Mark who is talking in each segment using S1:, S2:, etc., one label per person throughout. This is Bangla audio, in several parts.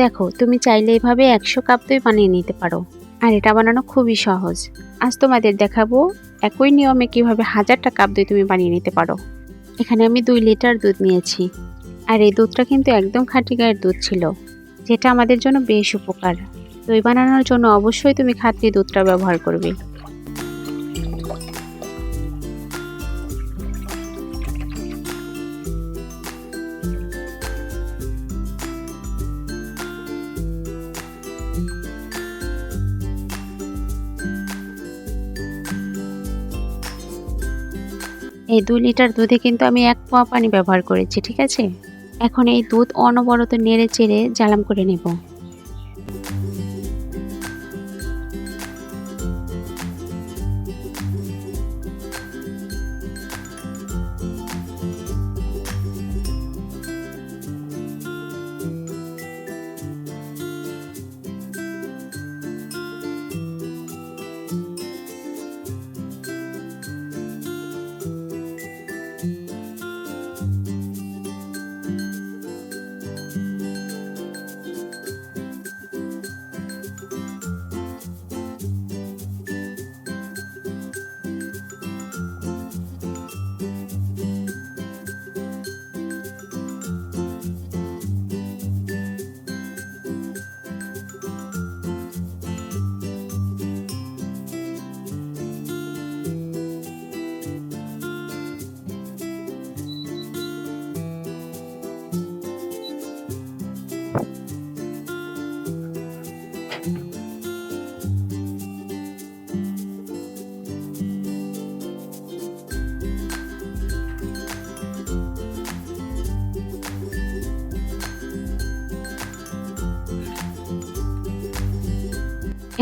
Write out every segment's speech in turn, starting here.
S1: দেখো, তুমি চাইলে এভাবে ১০০ কাপ দই বানিয়ে নিতে পারো। আর এটা বানানো খুবই সহজ। আজ তোমাদের দেখাবো একই নিয়মে কিভাবে হাজারটা কাপ দই তুমি বানিয়ে নিতে পারো। এখানে আমি ২ লিটার দুধ নিয়েছি। আর এই দুধটা কিন্তু একদম খাঁটি গাইয়ের দুধ ছিল, যেটা আমাদের জন্য বেশ উপকার। দই বানানোর জন্য অবশ্যই তুমি খাঁটি দুধটা ব্যবহার করবে। এই ২ লিটার দুধে কিন্তু আমি ১ পোয়া পানি ব্যবহার করেছি, ঠিক আছে? এখন এই দুধ অনবরত নেড়ে চেড়ে জালাম করে নেব।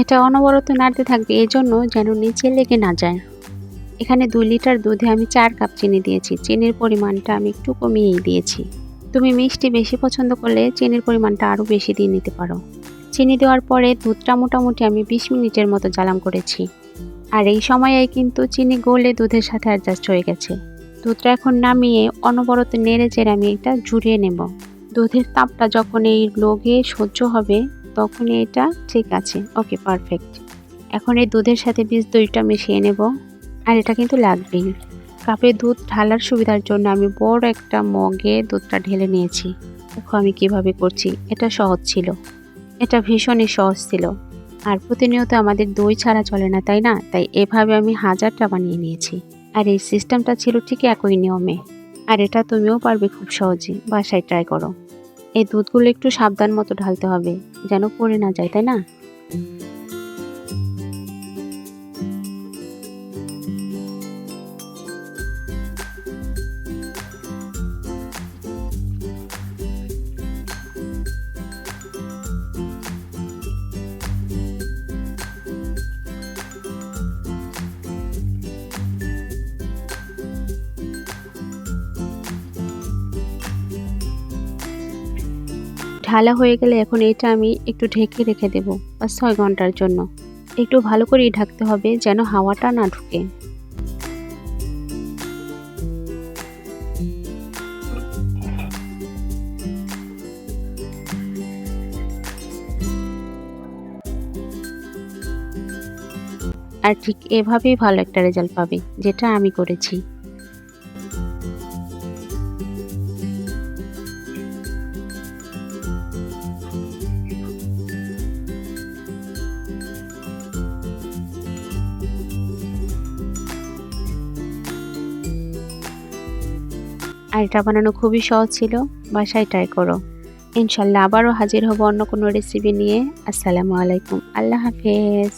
S1: এটা অনবরত নাড়তে থাকবে, এজন্য যেন নিচে লেগে না যায়। এখানে ২ লিটার দুধে আমি ৪ কাপ চিনি দিয়েছি। চিনির পরিমাণটা আমি একটু কমিয়েই দিয়েছি। তুমি মিষ্টি বেশি পছন্দ করলে চিনির পরিমাণটা আরও বেশি দিয়ে নিতে পারো। চিনি দেওয়ার পরে দুধটা মোটামুটি আমি ২০ মিনিটের মতো জালাম করেছি। আর এই সময়েই কিন্তু চিনি গলে দুধের সাথে অ্যাডজাস্ট হয়ে গেছে। দুধটা এখন নামিয়ে অনবরত নেড়ে চেড়ে আমি এটা ঝুরিয়ে নেব। দুধের তাপটা যখন এই লোগে সহ্য হবে তখনই এটা ঠিক আছে। ওকে, পারফেক্ট। এখন এই দুধের সাথে বীজ দইটা মিশিয়ে নেব। আর এটা কিন্তু লাগবেই। কাপে দুধ ঢালার সুবিধার জন্য আমি বড় একটা মগে দুধটা ঢেলে নিয়েছি। দেখো আমি কিভাবে করছি। এটা সহজ ছিল, এটা ভীষণই সহজ ছিল। আর প্রতিনিয়ত আমাদের দই ছাড়া চলে না, তাই না? তাই এভাবে আমি হাজারটা বানিয়ে নিয়েছি। আর এই সিস্টেমটা ছিল ঠিক একই নিয়মে। আর এটা তুমিও পারবে খুব সহজে। বাসায় ট্রাই করো। এই দুধগুলো একটু সাবধান মতো ঢালতে হবে, যেন পড়ে না যায়, তাই না? ঢালা হয়ে গেলে এখন এটা আমি একটু ঢেকে রেখে দেব ৫-৬ ঘন্টার জন্য। একটু ভালো করেই ঢাকতে হবে যেন হাওয়াটা না ঢুকে। আর ঠিক এভাবেই ভালো একটা রেজাল্ট পাবে, যেটা আমি করেছি। আর এটা বানানো খুবই সহজ ছিল। বাসায় ট্রাই করো। ইনশাল্লাহ আবারও হাজির হব অন্য কোনো রেসিপি নিয়ে। আসসালামু আলাইকুম। আল্লাহ হাফেজ।